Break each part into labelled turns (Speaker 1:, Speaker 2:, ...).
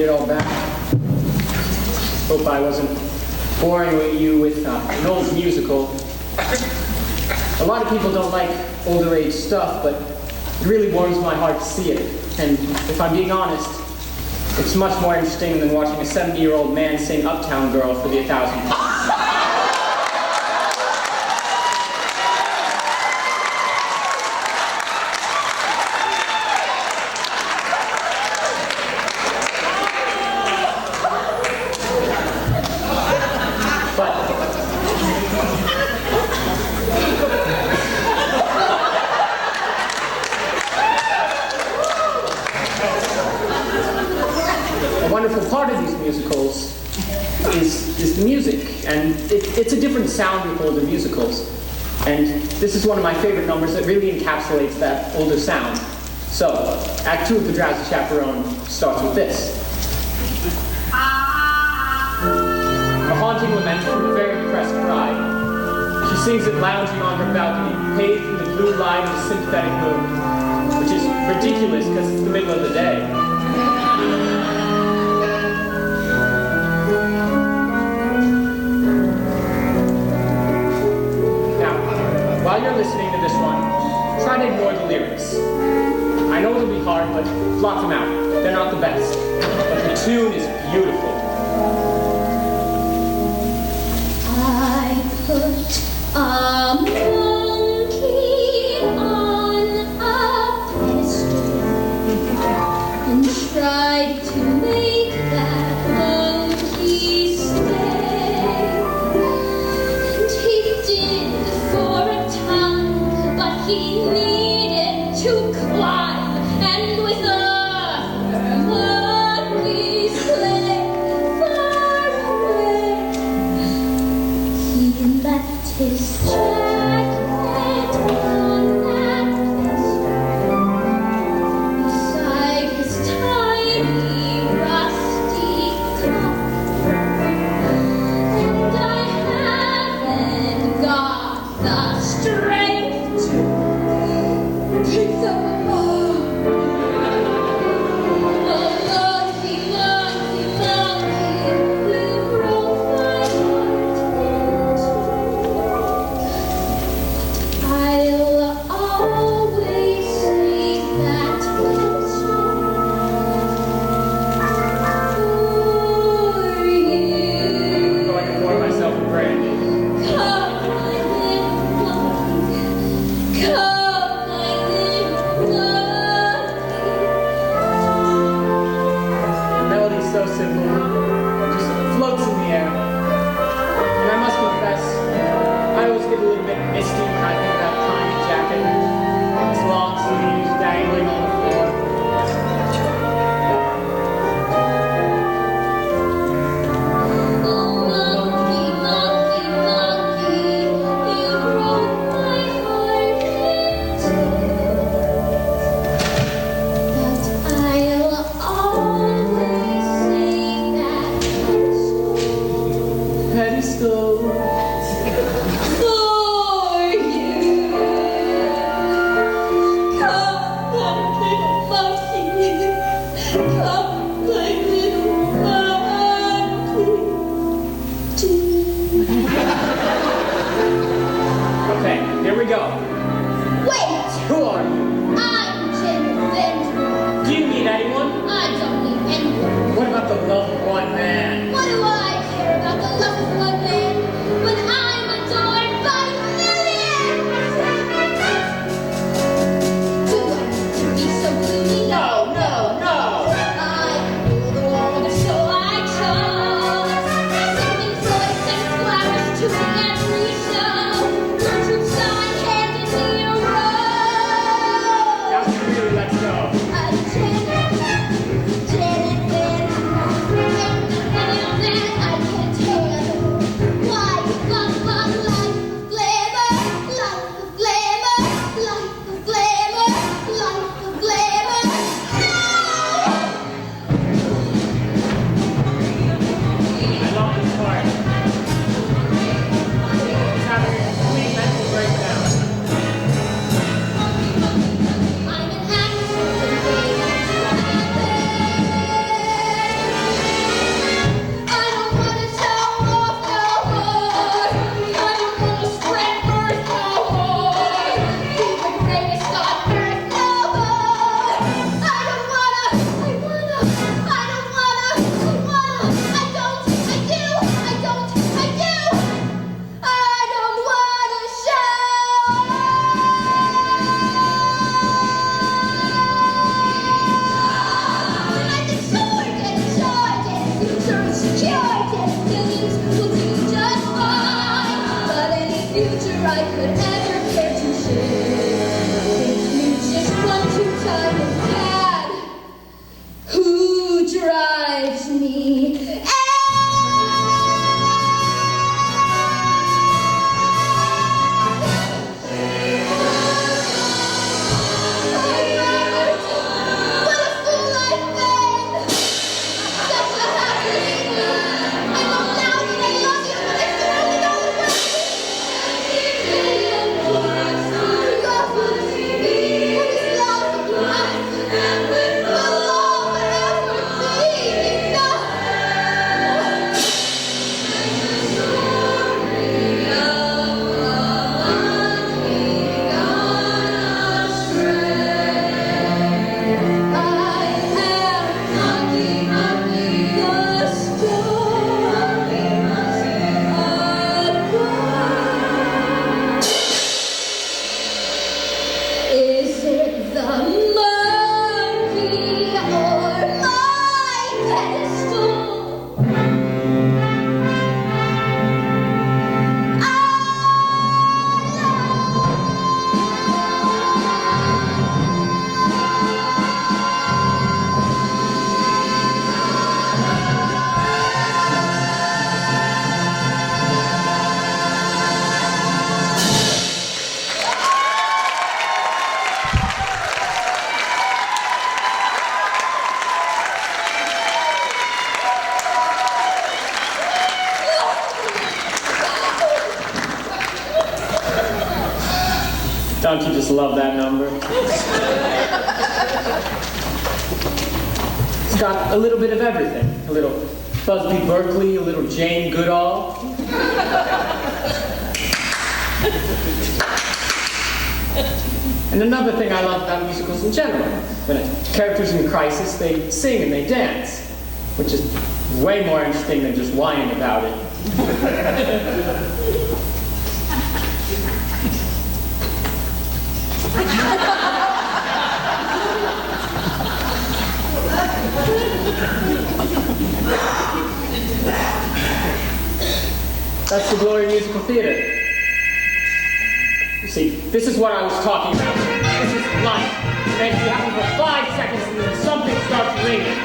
Speaker 1: it all back. Hope I wasn't boring you with an old musical. A lot of people don't like older age stuff, but it really warms my heart to see it. And if I'm being honest, it's much more interesting than watching a 70-year-old man sing Uptown Girl for the 1,000th time. Part of these musicals is the music, and it's a different sound with older musicals. And this is one of my favorite numbers that really encapsulates that older sound. So, Act 2 of The Drowsy Chaperone starts with this. A haunting lament from a very depressed bride. She sings it lounging on her balcony, paved through the blue light of a sympathetic moon, which is ridiculous because it's the middle of the day. While you're listening to this one, try to ignore the lyrics. I know it'll be hard, but block them out. They're not the best. But the tune is beautiful.
Speaker 2: I put a monkey on a pastry and tried to make that monkey stay. And he did for a time, but he needed to climb, and with a monkey's leg
Speaker 1: Don't you just love that number? It's got a little bit of everything. A little Busby Berkeley, a little Jane Goodall. And another thing I love about musicals in general, when a character's in crisis, they sing and they dance, which is way more interesting than just whining about it. That's the glory of musical theater. You see, this is what I was talking about. This is life. And if you happen for 5 seconds and then something starts ringing.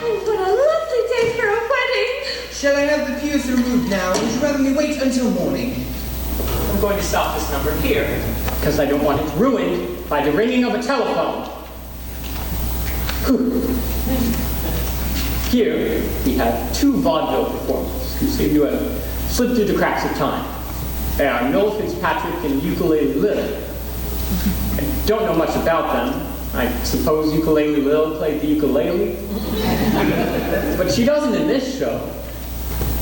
Speaker 2: Oh, what a lovely day for a wedding!
Speaker 3: Shall I have the pews removed now, or would you rather me wait until morning?
Speaker 1: I'm going to stop this number here, because I don't want it ruined by the ringing of a telephone. Whew. Here, we have 2 vaudeville performers who seem to have slipped through the cracks of time. They are Noel Fitzpatrick and Ukulele Lil. I don't know much about them. I suppose Ukulele Lil played the ukulele. But she doesn't in this show.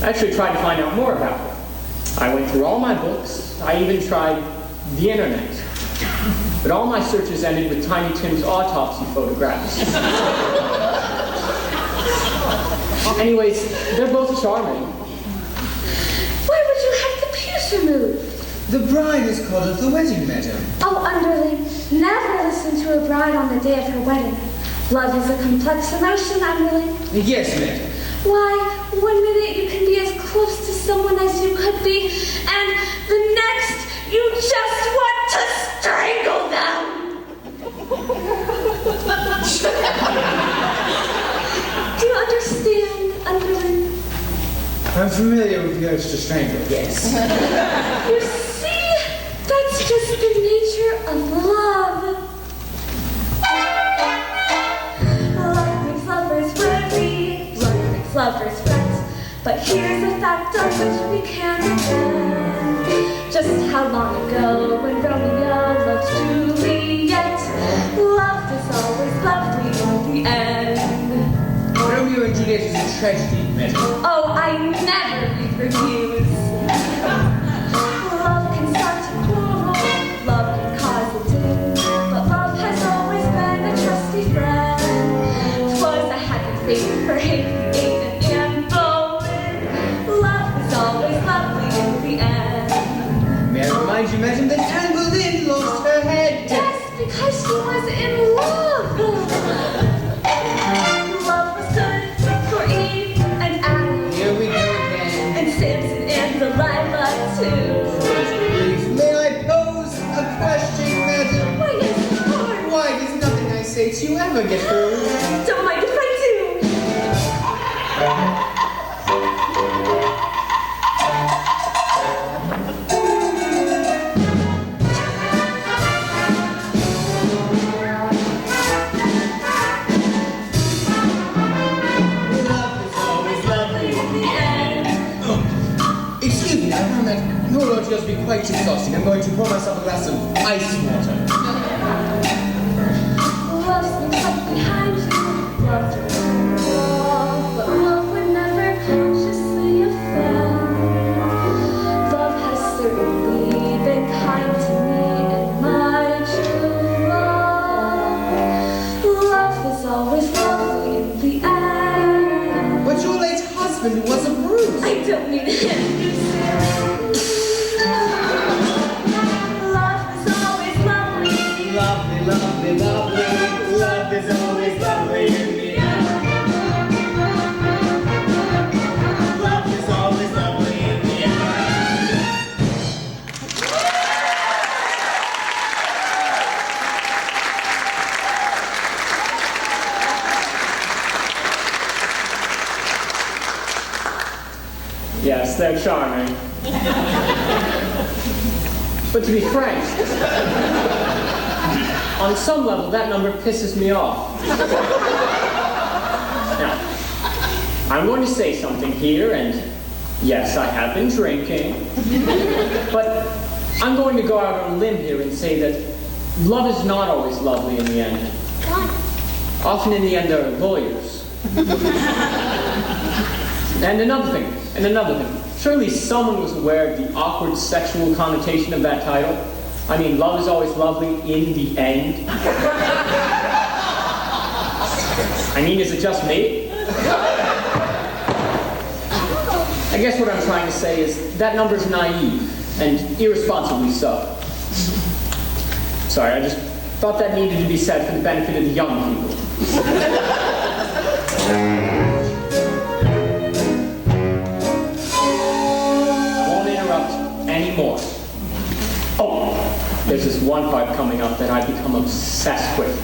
Speaker 1: I actually tried to find out more about her. I went through all my books. I even tried the internet. But all my searches ended with Tiny Tim's autopsy photographs. Anyways, they're both charming.
Speaker 2: Why would you have the pews removed?
Speaker 3: The bride is called at the wedding, madam.
Speaker 2: Oh, underling, never listen to a bride on the day of her wedding. Love is a complex emotion, underling.
Speaker 3: Yes, madam.
Speaker 2: Why, one minute you can be as close to someone as you could be, and the next you just want to strangle them. Do you understand, underling?
Speaker 3: I'm familiar with the urge to strangle, yes.
Speaker 2: You see, that's just the nature of love. Love makes lovers worry, love makes lovers fret. But here's a fact on which we can bet. Just how long ago when Romeo loved Juliet, love is always lovely in the end.
Speaker 3: Romeo and Juliet is a tragedy, madam.
Speaker 2: Oh, I never read reviews. Love can start to quarrel, love can cause a din, but love has always been a trusty friend. 'Twas a happy fate for Haley, Aidan, and Bowen. Love is always lovely in the end.
Speaker 3: May I remind you, madam, that Anne Boleyn lost her head.
Speaker 2: Yes, because she was in love. Love was good for Eve and Adam.
Speaker 3: Here we go again.
Speaker 2: And Samson and Delilah too.
Speaker 3: Please, may I pose a question, madam?
Speaker 2: Why, yes, of course.
Speaker 3: Why does nothing I say to you ever get through?
Speaker 2: Don't mind if I do.
Speaker 3: Love is always lovely.
Speaker 2: In the end,
Speaker 3: Excuse me, I found that your lord just be quite exhausting. I'm going to pour myself a glass of ice water.
Speaker 2: love sneaks up behind you. Love to love, but love would never consciously offend. Love has certainly been kind to me in my true love. Love is always lovely in the end.
Speaker 3: But your late husband was a brute.
Speaker 2: I don't mean him, you silly. Love is always lovely.
Speaker 3: Lovely, lovely, lovely. Love is always lovely in the
Speaker 1: they're charming. But to be frank, on some level, that number pisses me off. Now, I'm going to say something here, and yes, I have been drinking, but I'm going to go out on a limb here and say that love is not always lovely in the end. Often in the end, there are lawyers. And another thing. Surely someone was aware of the awkward sexual connotation of that title. I mean, love is always lovely in the end. I mean, is it just me? I guess what I'm trying to say is that number's naive, and irresponsibly so. Sorry, I just thought that needed to be said for the benefit of the young people. Anymore. Oh, there's this one part coming up that I've become obsessed with.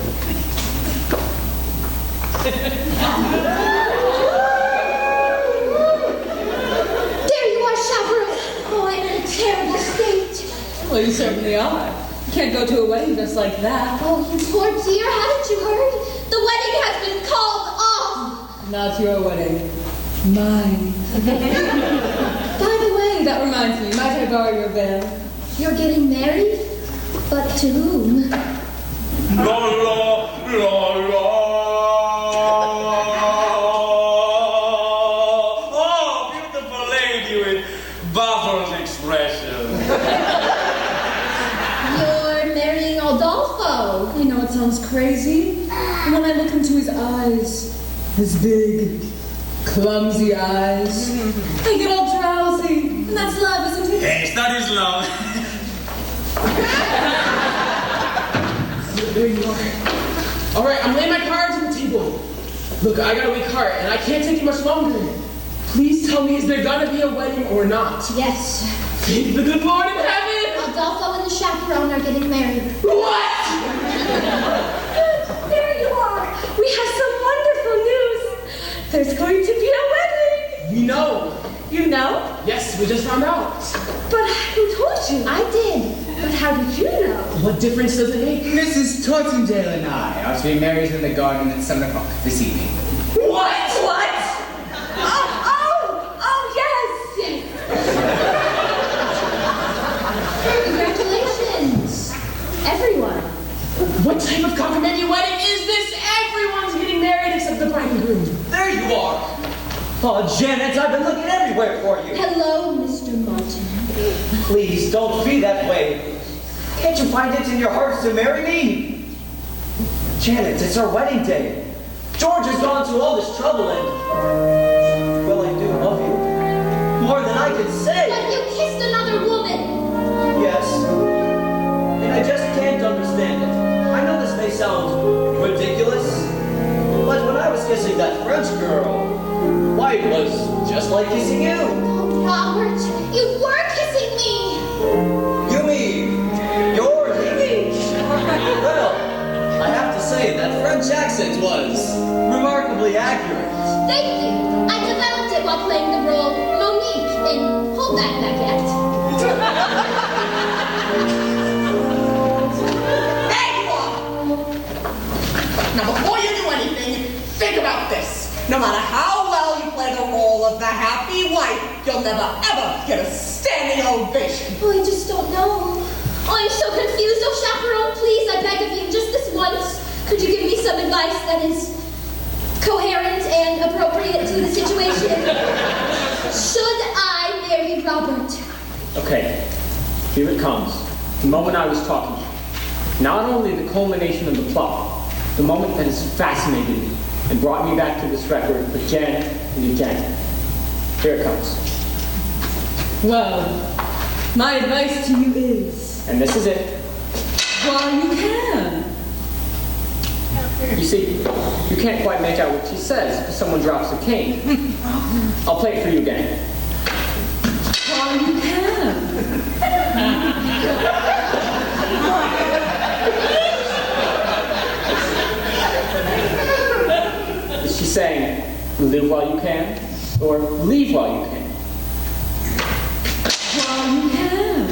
Speaker 2: There you are, Chaperone. Oh, I'm in a terrible state.
Speaker 4: Well, you certainly are. You can't go to a wedding just like that.
Speaker 2: Oh, you poor dear, haven't you heard? The wedding has been called off.
Speaker 4: Not your wedding. Mine. By the way, that reminds me, might I borrow your veil?
Speaker 2: You're getting married? But to whom?
Speaker 5: La la la la. Oh, beautiful lady with baffled expression.
Speaker 2: You're marrying Adolfo.
Speaker 4: I know it sounds crazy. And when I look into his eyes, his big, clumsy eyes, I get all drowsy. And that's love, isn't it?
Speaker 5: Yes, that is love.
Speaker 3: There you are. All right, I'm laying my cards on the table. Look, I got a weak heart, and I can't take it much longer. Please tell me, is there gonna be a wedding or not?
Speaker 2: Yes.
Speaker 3: Thank the good Lord in heaven!
Speaker 2: Adolfo and the chaperone are getting married.
Speaker 3: What?
Speaker 4: There you are. We have some wonderful news. There's going to be a wedding.
Speaker 3: We know.
Speaker 4: You know?
Speaker 3: Yes, we just found out.
Speaker 4: But who told you?
Speaker 2: I did.
Speaker 4: But how did you know?
Speaker 3: What difference does it make?
Speaker 6: Mrs. Tortondale and I are to be married in the garden at 7 o'clock this evening.
Speaker 3: What?
Speaker 4: What? Oh, yes.
Speaker 2: Congratulations, everyone.
Speaker 3: What type of cockamamie wedding is this? Everyone's getting married except the bride and groom.
Speaker 7: There you are! Oh, Janet, I've been looking everywhere for you.
Speaker 2: Hello, Mr. Martin.
Speaker 7: Please, don't be that way. Can't you find it in your hearts to marry me? Janet, it's our wedding day. George has gone through all this trouble and... well, I do love you. More than I can say.
Speaker 2: But you kissed another woman.
Speaker 7: Yes. And I just can't understand it. I know this may sound ridiculous, but when I was kissing that French girl, why, it was just like kissing you.
Speaker 2: Oh, Robert, you were kissing me.
Speaker 7: You mean you're me? Well, I have to say that French accent was remarkably accurate.
Speaker 2: Thank you. I developed it while playing the role Monique in Hold That Baguette.
Speaker 8: There you are! Now, before you do anything, think about this. No matter how well you play the role of the happy wife, you'll never, ever get a standing ovation.
Speaker 2: Oh, I just don't know. Oh, I'm so confused. Oh, chaperone, please, I beg of you, just this once, could you give me some advice that is coherent and appropriate to the situation? Should I marry Robert?
Speaker 1: Okay, here it comes. The moment I was talking about. Not only the culmination of the plot, the moment that has fascinated me and brought me back to this record again and again. Here it comes.
Speaker 4: Well, my advice to you is...
Speaker 1: And this is it.
Speaker 4: well, you can.
Speaker 1: You see, you can't quite make out what she says if someone drops a cane. I'll play it for you again.
Speaker 4: well, you can.
Speaker 1: Is she saying, live while you can, or leave while you can?
Speaker 4: while you can.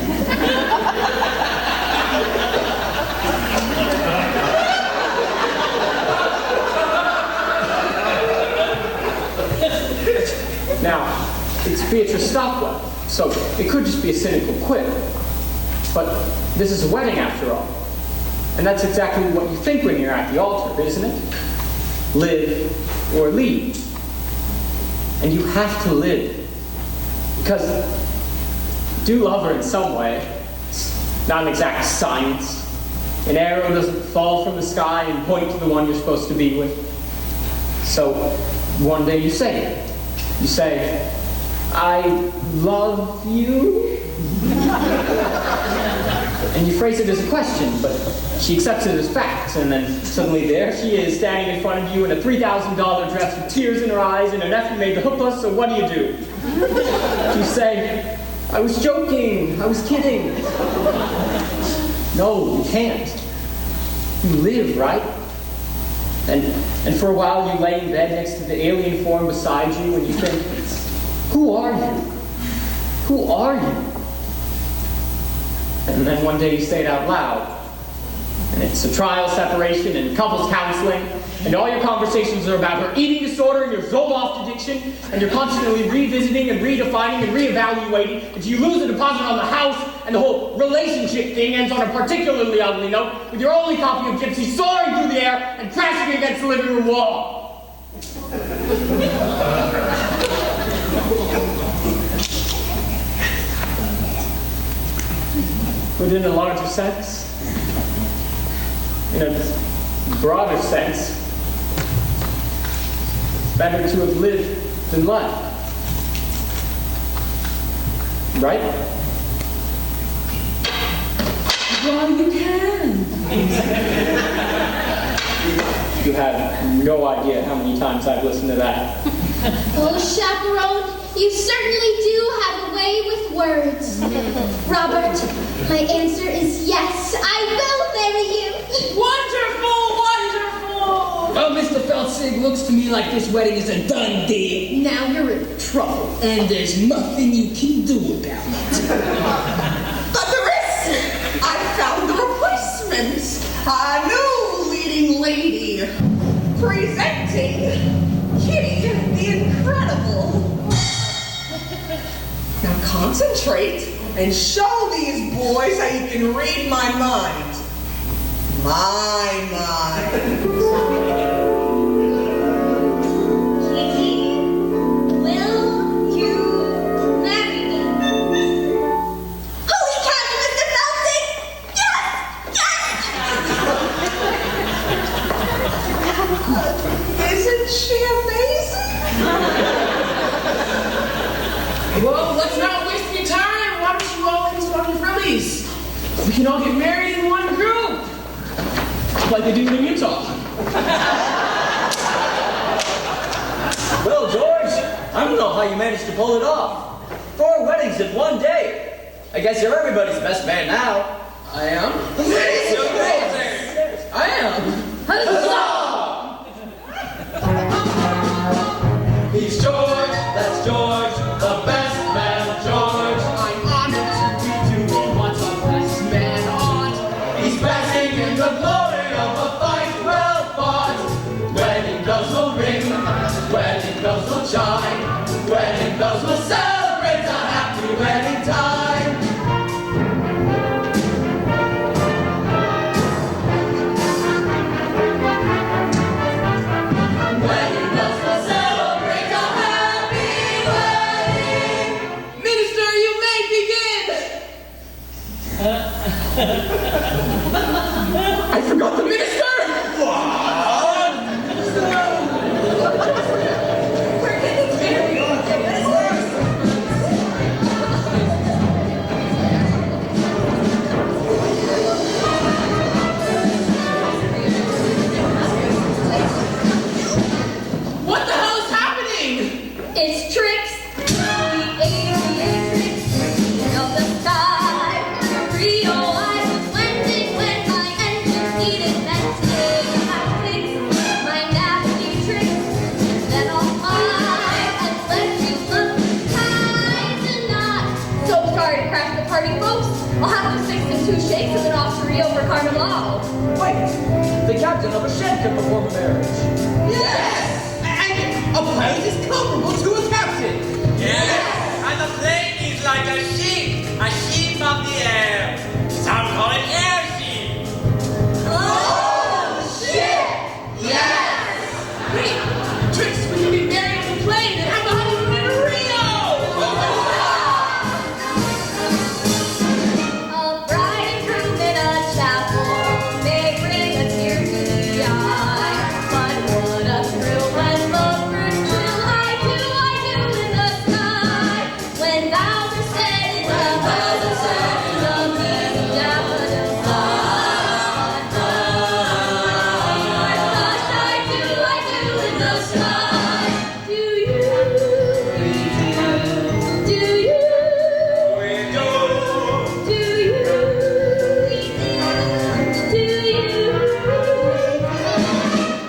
Speaker 1: Now, it's Beatrice Stockwell, so it could just be a cynical quip. But this is a wedding after all. And that's exactly what you think when you're at the altar, isn't it? Live or leave. And you have to live. Because do love her in some way. It's not an exact science. An arrow doesn't fall from the sky and point to the one you're supposed to be with. So one day you say it. You say, I love you. And you phrase it as a question, but she accepts it as fact. And then suddenly there she is, standing in front of you in a $3,000 dress with tears in her eyes and an effort made to hook us, so what do? You say, I was joking, I was kidding. No, you can't. You live, right? And for a while you lay in bed next to the alien form beside you and you think, who are you? Who are you? And then one day you say it out loud. And it's a trial separation and couples counseling, and all your conversations are about her eating disorder and your Zoloft addiction, and you're constantly revisiting and redefining and reevaluating until you lose a deposit on the house, and the whole relationship thing ends on a particularly ugly note, with your only copy of Gypsy soaring through the air and crashing against the living room wall. But in a larger sense, in a broader sense, it's better to have lived than left. Right?
Speaker 4: While you can.
Speaker 1: You have no idea how many times I've listened to that.
Speaker 2: Oh, chaperone, you certainly do have a way with words. Robert, my answer is yes, I will marry you.
Speaker 3: Wonderful, wonderful!
Speaker 6: Well, Mr. Feltzig, looks to me like this wedding is a done deal.
Speaker 8: Now you're in trouble.
Speaker 6: And there's nothing you can do about it.
Speaker 8: But there is! I found the replacement. A new leading lady. Presenting Kitty the Incredible. Now concentrate and show these boys how you can read my mind. My mind.
Speaker 2: Kitty, will you marry me? Holy cow, Mr. Felton! Yes! Yes!
Speaker 8: Isn't she amazing?
Speaker 3: Well, let's not waste any time. Why don't you all these fucking frillies? We can all get married in one group. Like they do in Utah.
Speaker 7: Well, George, I don't know how you managed to pull it off. 4 weddings in one day. I guess you're everybody's best man now.
Speaker 3: I am? I am.
Speaker 5: He's George, that's George, the best man, George.
Speaker 3: I'm honored to be doing what the best man ought.
Speaker 5: He's basking in the glory of a fight well fought. Wedding bells will ring, wedding bells will chime, wedding bells will celebrate a happy wedding time. Wedding bells will celebrate a happy wedding.
Speaker 3: Minister, you may begin. I forgot the minister. What the hell is happening?
Speaker 2: It's tricks, the alien tricks of the sky. Rio, I was blending when my engines needed venting. I fixed my nasty tricks, then I'll fly and let you look high tonight. So sorry to crash Carnival.
Speaker 7: Wait, the captain of a ship can perform a marriage.
Speaker 3: Yes! And a plane is comparable to a captain.
Speaker 9: Yes, and the plane is like a sheep of the air. Some call it airship.
Speaker 2: Oh, shit! Yes!
Speaker 3: Wait, Trix, we can be married on the plane and have a honeymoon in Rio!
Speaker 2: A bride and groom in a chapel may bring a tear to the eye. But what a thrill when love burns till I do in the sky. When vows are said in the daffodil sky. I do in the sky. Do you? Do you?
Speaker 9: We do.
Speaker 2: Do you? Do you?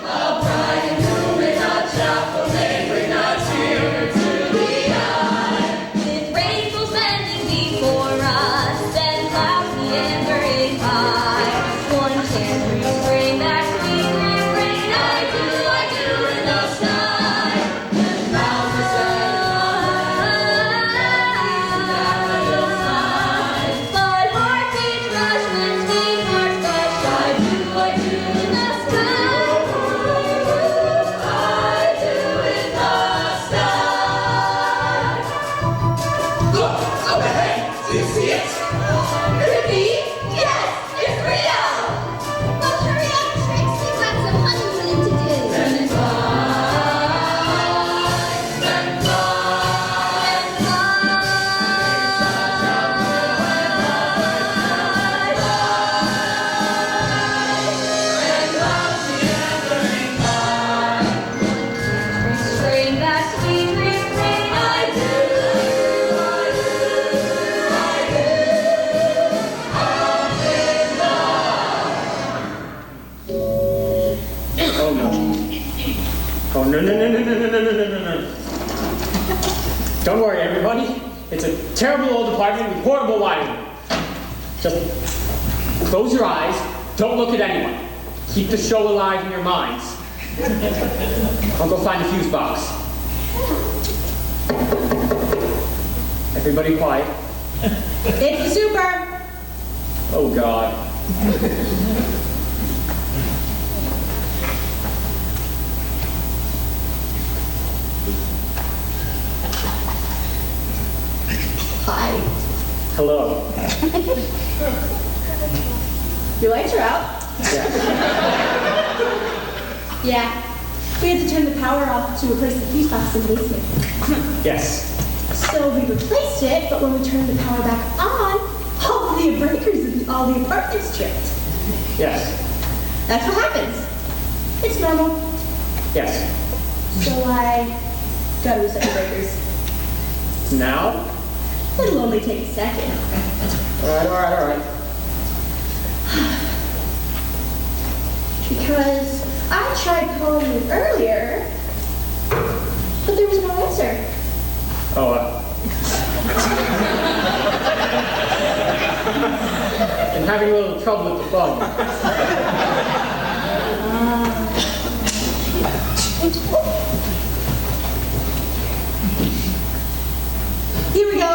Speaker 2: A bride and groom in a chapel may bring a tear to the eye. With rainbows bending before us and clouds meandering by. One can refrain that sweet refrain. I do in the sky. When vows are said, but heart beats rush when sweethearts gush. I do in the sky. I do in the sky.
Speaker 3: Look, up ahead! Do you see it?
Speaker 2: Could it be? Yes, it's Rio. Well, hurry up, Trix. We've got some honeymooning to do. And fly. Restrain that sweet refrain. I do.
Speaker 1: Oh no. Oh no. Don't worry, everybody. It's a terrible old apartment with horrible wiring. Just close your eyes. Don't look at anyone. Keep the show alive in your minds. I'll go find the fuse box. Everybody quiet.
Speaker 4: It's super.
Speaker 1: Oh God.
Speaker 2: Hi.
Speaker 1: Hello.
Speaker 4: Your lights are out?
Speaker 1: Yeah.
Speaker 4: Yeah. We had to turn the power off to replace the fuse box in the basement.
Speaker 1: Yes.
Speaker 4: So we replaced it, but when we turned the power back on, all the breakers in all the apartments tripped.
Speaker 1: Yes.
Speaker 4: That's what happens. It's normal.
Speaker 1: Yes.
Speaker 4: So I gotta reset the breakers.
Speaker 1: Now?
Speaker 4: It'll only take a second.
Speaker 1: All right.
Speaker 4: Because I tried calling you earlier, but there was no answer.
Speaker 1: Oh, I'm having a little trouble with the phone.
Speaker 4: Here we go.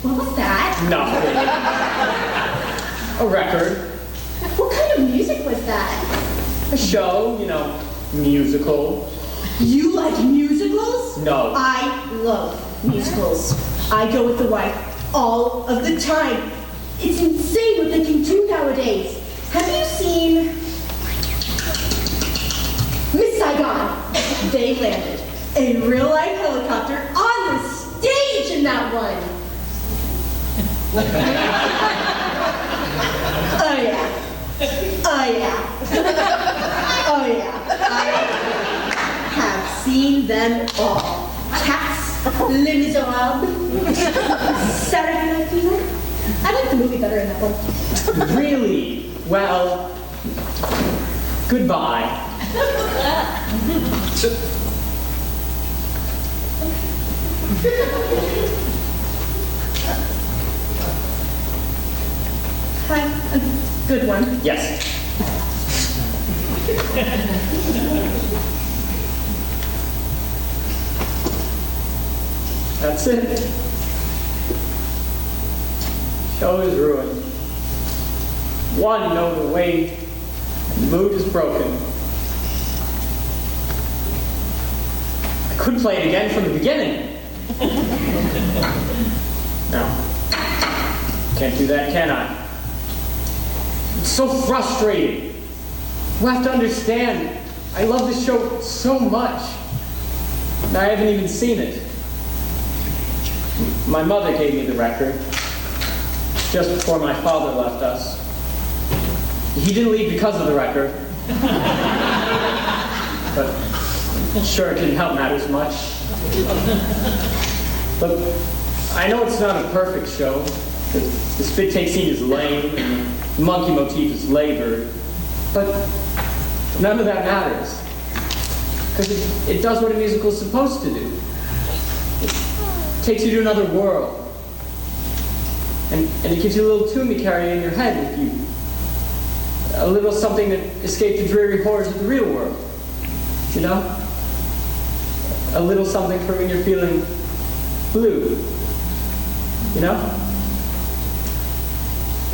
Speaker 4: What was that?
Speaker 1: Nothing. A record.
Speaker 4: What kind of music was that?
Speaker 1: A show, musical.
Speaker 4: You like musicals?
Speaker 1: No.
Speaker 4: I love musicals. I go with the wife all of the time. It's insane what they can do nowadays. Have you seen Miss Saigon? They landed a real-life helicopter on the stage in that one. Oh yeah. I have seen them all. Cats Les Miserables, Saturday Night Fever. I like the movie better in that one.
Speaker 1: Really? Well, goodbye.
Speaker 4: Hi, a good one.
Speaker 1: Yes. That's it. Show is ruined. One note away, and the mood is broken. I could play it again from the beginning. No. Can't do that, can I? It's so frustrating. You have to understand, I love this show so much. And I haven't even seen it. My mother gave me the record just before my father left us. He didn't leave because of the record. But sure, it didn't help matters much. Look, I know it's not a perfect show. The spit take scene is lame, and the monkey motif is labored. But none of that matters. Because it does what a musical is supposed to do. It takes you to another world. And it gives you a little tune to carry in your head with you. A little something to escape the dreary horrors of the real world. You know? A little something for when you're feeling blue. You know?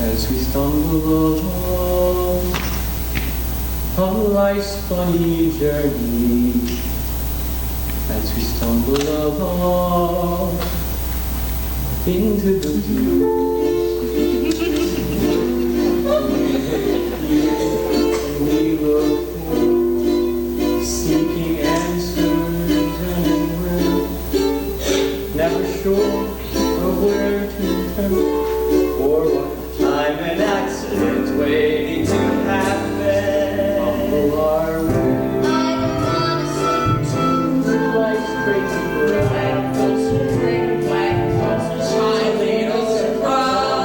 Speaker 1: As we stumble along on life's funny journey, as we stumble along into the blue, we look for seeking answers, and we're never sure of where to turn or what.
Speaker 7: I'm an accident waiting to happen.
Speaker 1: Fumble our way through life's crazy world.
Speaker 8: Whack, whack, whack, child, little surprise.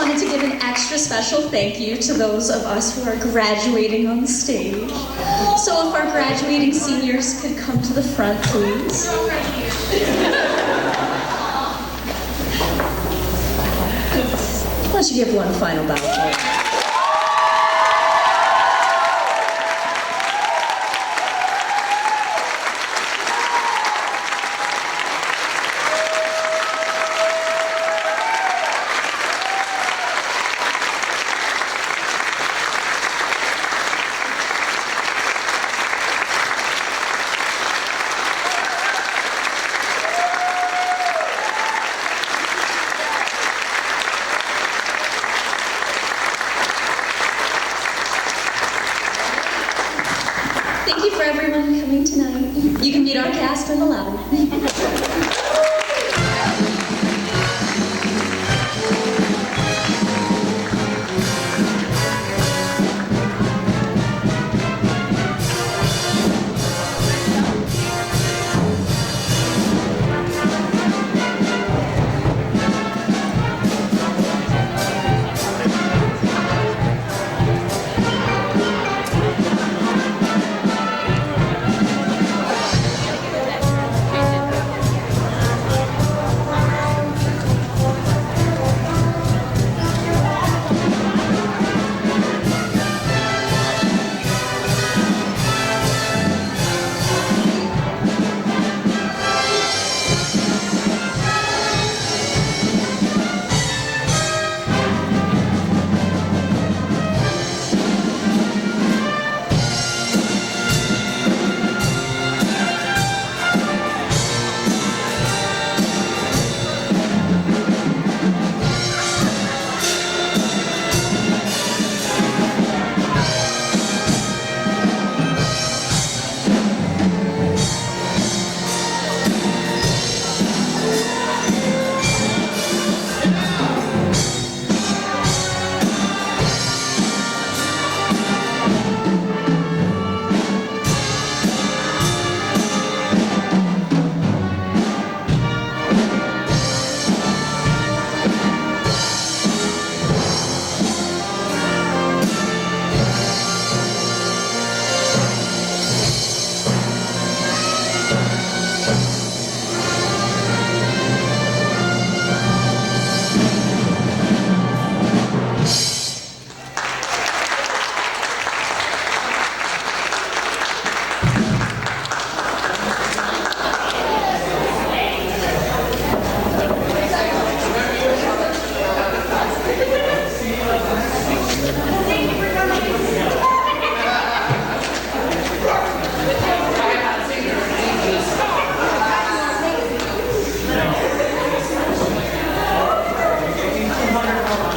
Speaker 2: wanted to give an extra special thank you to those of us who are graduating on stage. So if our graduating seniors could come to the front, please. Why don't you give one final bow for it? Thank you for everyone coming tonight. You can meet our cast in the lobby.